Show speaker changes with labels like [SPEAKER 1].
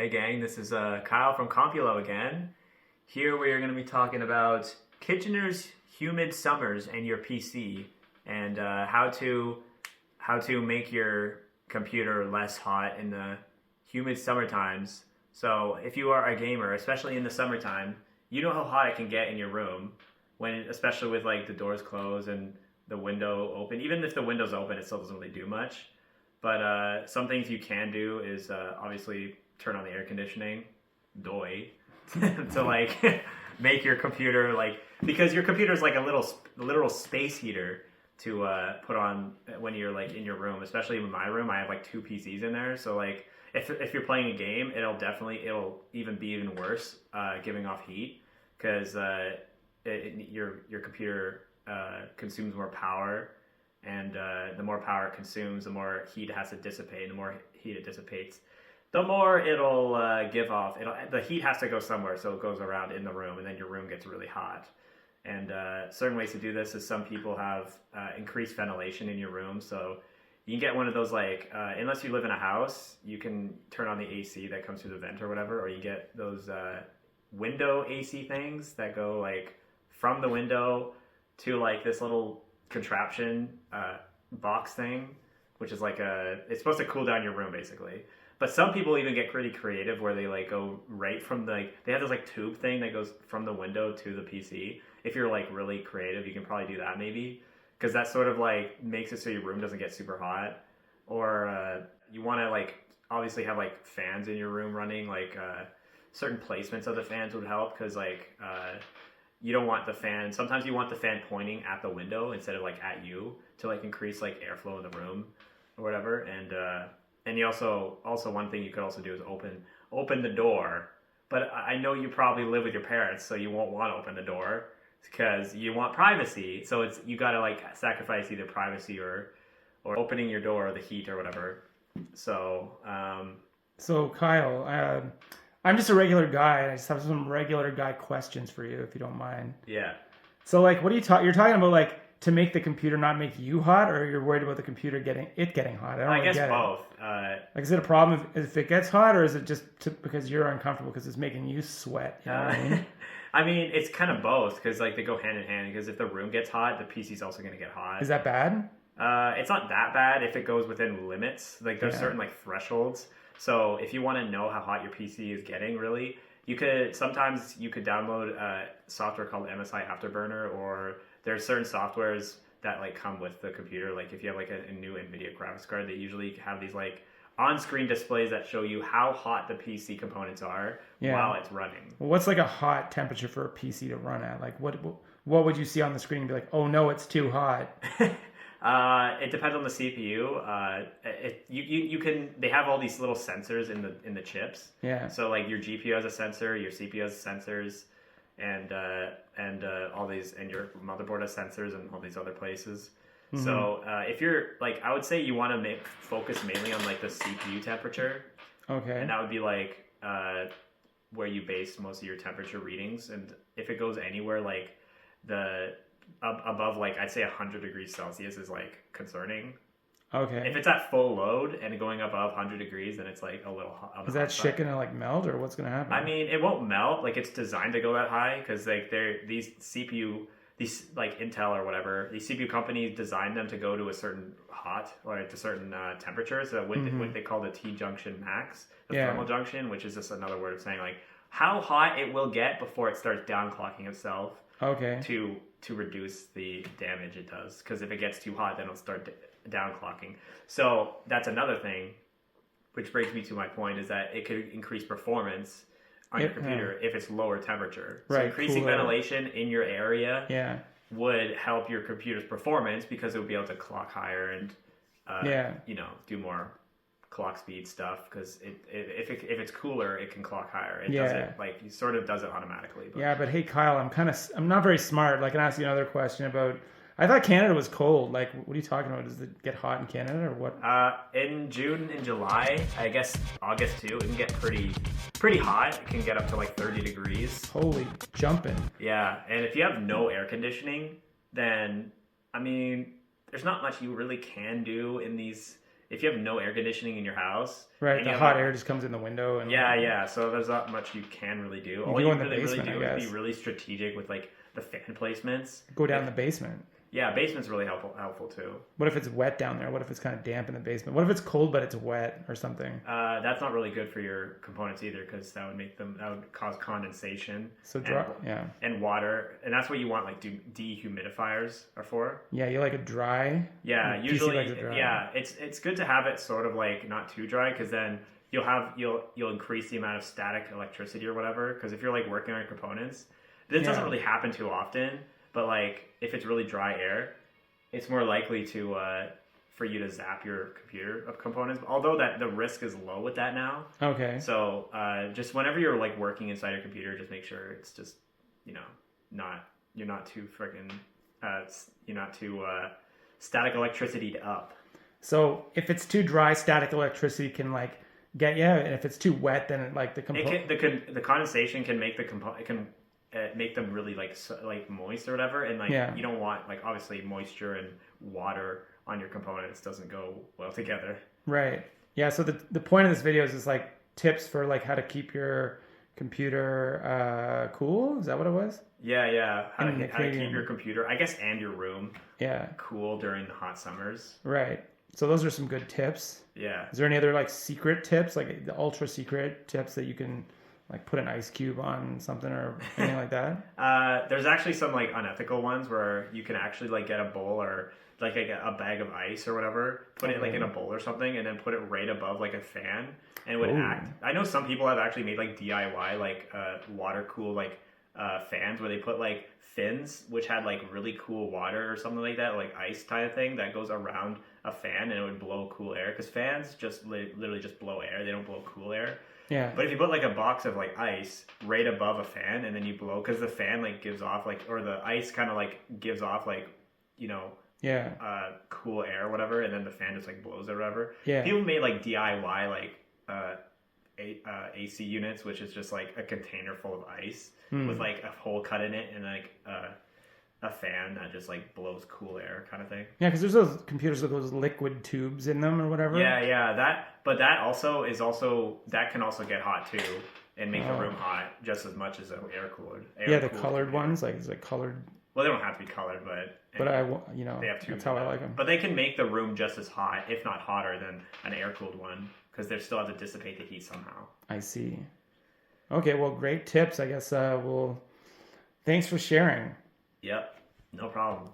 [SPEAKER 1] Hey gang, this is Kyle from Compulove again. Here we are going to be talking about Kitchener's humid summers and your PC, and how to make your computer less hot in the humid summer times. So if you are a gamer, especially in the summertime, you know how hot it can get in your room especially with like the doors closed and the window open. Even if the window's open, it still doesn't really do much. But some things you can do is obviously turn on the air conditioning, to like make your computer because your computer is like a literal space heater to put on when you're like in your room. Especially in my room, I have like two PCs in there, so like if you're playing a game, it'll even be even worse giving off heat because your computer consumes more power. And the more power it consumes, the more heat it has to dissipate. And the more heat it dissipates, the more it'll give off. The heat has to go somewhere, so it goes around in the room, and then your room gets really hot. And certain ways to do this is some people have increased ventilation in your room. So you can get one of those, unless you live in a house, you can turn on the AC that comes through the vent or whatever, or you get those window AC things that go like from the window to like this little contraption box thing, which is it's supposed to cool down your room basically. But some people even get pretty creative where they like go right from they have this like tube thing that goes from the window to the PC. If you're like really creative, you can probably do that maybe, because that sort of like makes it so your room doesn't get super hot. Or you want to like obviously have like fans in your room running, certain placements of the fans would help, because you don't want the fan. Sometimes you want the fan pointing at the window instead of like at you to like increase like airflow in the room or whatever. And you also one thing you could also do is open the door. But I know you probably live with your parents, so you won't want to open the door because you want privacy. So you got to like sacrifice either privacy or opening your door or the heat or whatever. So
[SPEAKER 2] Kyle, I'm just a regular guy, and I just have some regular guy questions for you, if you don't mind.
[SPEAKER 1] Yeah.
[SPEAKER 2] So, like, what are you're talking about, like, to make the computer not make you hot, or you're worried about the computer getting hot?
[SPEAKER 1] I guess both.
[SPEAKER 2] Is it a problem if it gets hot, or is it just because you're uncomfortable because it's making you sweat? You know what I mean?
[SPEAKER 1] I mean, it's kind of both, because like they go hand in hand. Because if the room gets hot, the PC's also going to get hot.
[SPEAKER 2] Is that bad?
[SPEAKER 1] It's not that bad if it goes within limits. Like there's certain like thresholds. So if you want to know how hot your PC is getting, really, you could download a software called MSI Afterburner, or there's certain softwares that like come with the computer. Like if you have like a new NVIDIA graphics card, they usually have these like on-screen displays that show you how hot the PC components are while it's running.
[SPEAKER 2] Well, what's like a hot temperature for a PC to run at? Like what would you see on the screen and be like, oh no, it's too hot?
[SPEAKER 1] It depends on the CPU. They have all these little sensors in the chips.
[SPEAKER 2] Yeah. So
[SPEAKER 1] like your GPU has a sensor, your CPU has sensors, and all these, and your motherboard has sensors, and all these other places. Mm-hmm. So if you're like, I would say you want to focus mainly on like the CPU temperature. Okay. And that would be like where you base most of your temperature readings. And if it goes anywhere like above like I'd say 100 degrees Celsius is like concerning. Okay. If it's at full load and going above 100 degrees, then it's like a little hot.
[SPEAKER 2] Is that shit gonna like melt, or what's gonna happen?
[SPEAKER 1] I mean, it won't melt. Like it's designed to go that high because like these like Intel or whatever, these CPU companies designed them to go to a certain temperature. So what they call the T junction max, the thermal junction, which is just another word of saying like how hot it will get before it starts downclocking itself. Okay. To reduce the damage it does, because if it gets too hot, then it'll start downclocking. So that's another thing, which brings me to my point, is that it could increase performance on your computer if it's lower temperature. Right. So increasing ventilation in your area would help your computer's performance, because it would be able to clock higher and do more clock speed stuff, because if it's cooler, it can clock higher. It does it, like, it sort of does it automatically. But.
[SPEAKER 2] But hey, Kyle, I'm not very smart. Like, I can ask you another question about. I thought Canada was cold. Like, what are you talking about? Does it get hot in Canada or what?
[SPEAKER 1] In June and July, I guess August too, it can get pretty hot. It can get up to like 30 degrees.
[SPEAKER 2] Holy jumping.
[SPEAKER 1] Yeah, and if you have no air conditioning, then I mean, there's not much you really can do in these if you have no air conditioning in your house,
[SPEAKER 2] Right,
[SPEAKER 1] and
[SPEAKER 2] the
[SPEAKER 1] you have
[SPEAKER 2] hot air just comes in the window. And
[SPEAKER 1] yeah. So there's not much you can really do. All
[SPEAKER 2] go
[SPEAKER 1] you
[SPEAKER 2] in the
[SPEAKER 1] really
[SPEAKER 2] basement,
[SPEAKER 1] do
[SPEAKER 2] I
[SPEAKER 1] is be
[SPEAKER 2] guess.
[SPEAKER 1] really strategic with like the fan placements.
[SPEAKER 2] Go down the basement.
[SPEAKER 1] Yeah, basement's really helpful too.
[SPEAKER 2] What if it's wet down there? What if it's kind of damp in the basement? What if it's cold but it's wet or something?
[SPEAKER 1] That's not really good for your components either, because that would cause condensation.
[SPEAKER 2] So dry, yeah.
[SPEAKER 1] And water, and that's what you want like dehumidifiers are for.
[SPEAKER 2] Yeah, you like it dry.
[SPEAKER 1] Yeah,
[SPEAKER 2] PC
[SPEAKER 1] usually
[SPEAKER 2] likes it dry.
[SPEAKER 1] yeah, it's good to have it sort of like not too dry, because then you'll increase the amount of static electricity or whatever. Because if you're like working on your components, this doesn't really happen too often. But like if it's really dry air, it's more likely to for you to zap your computer of components. Although that the risk is low with that now.
[SPEAKER 2] Okay.
[SPEAKER 1] So just whenever you're like working inside your computer, just make sure it's just you're not too freaking you're not too static electricity up.
[SPEAKER 2] So if it's too dry, static electricity can like get you, and if it's too wet, then it, like the
[SPEAKER 1] the condensation can make make them really like moist or whatever, and like you don't want like obviously moisture and water on your components doesn't go well together.
[SPEAKER 2] Right. Yeah. So the point of this video is just like tips for like how to keep your computer cool. Is that what it was?
[SPEAKER 1] Yeah. How to keep your computer, I guess, and your room cool during the hot summers.
[SPEAKER 2] Right. So those are some good tips.
[SPEAKER 1] Yeah.
[SPEAKER 2] Is there any other like secret tips, like the ultra secret tips that you can like put an ice cube on something or anything like that?
[SPEAKER 1] There's actually some like unethical ones where you can actually like get a bowl or like a bag of ice or whatever, put it like in a bowl or something, and then put it right above like a fan, and it would act. I know some people have actually made like DIY like water cool like fans where they put like fins which had like really cool water or something like that, like ice kind of thing that goes around a fan, and it would blow cool air, because fans just literally just blow air, they don't blow cool air.
[SPEAKER 2] Yeah.
[SPEAKER 1] But if you put like a box of like ice right above a fan, and then you blow, because the fan like gives off like, or the ice kind of like gives off like, cool air or whatever, and then the fan just like blows or whatever.
[SPEAKER 2] Yeah.
[SPEAKER 1] People made like DIY like AC units, which is just like a container full of ice with like a hole cut in it, and like a fan that just like blows cool air kind of thing.
[SPEAKER 2] Yeah, because there's those computers with those liquid tubes in them or whatever.
[SPEAKER 1] Yeah, that can also get hot too and make the room hot just as much as an air cooled.
[SPEAKER 2] The colored ones, like it's like colored.
[SPEAKER 1] Well, they don't have to be colored, but
[SPEAKER 2] they have tubes. That's how I like them.
[SPEAKER 1] But they can make the room just as hot, if not hotter, than an air cooled one, because they still have to dissipate the heat somehow.
[SPEAKER 2] I see. Okay, well, great tips. I guess thanks for sharing.
[SPEAKER 1] Yep, no problem.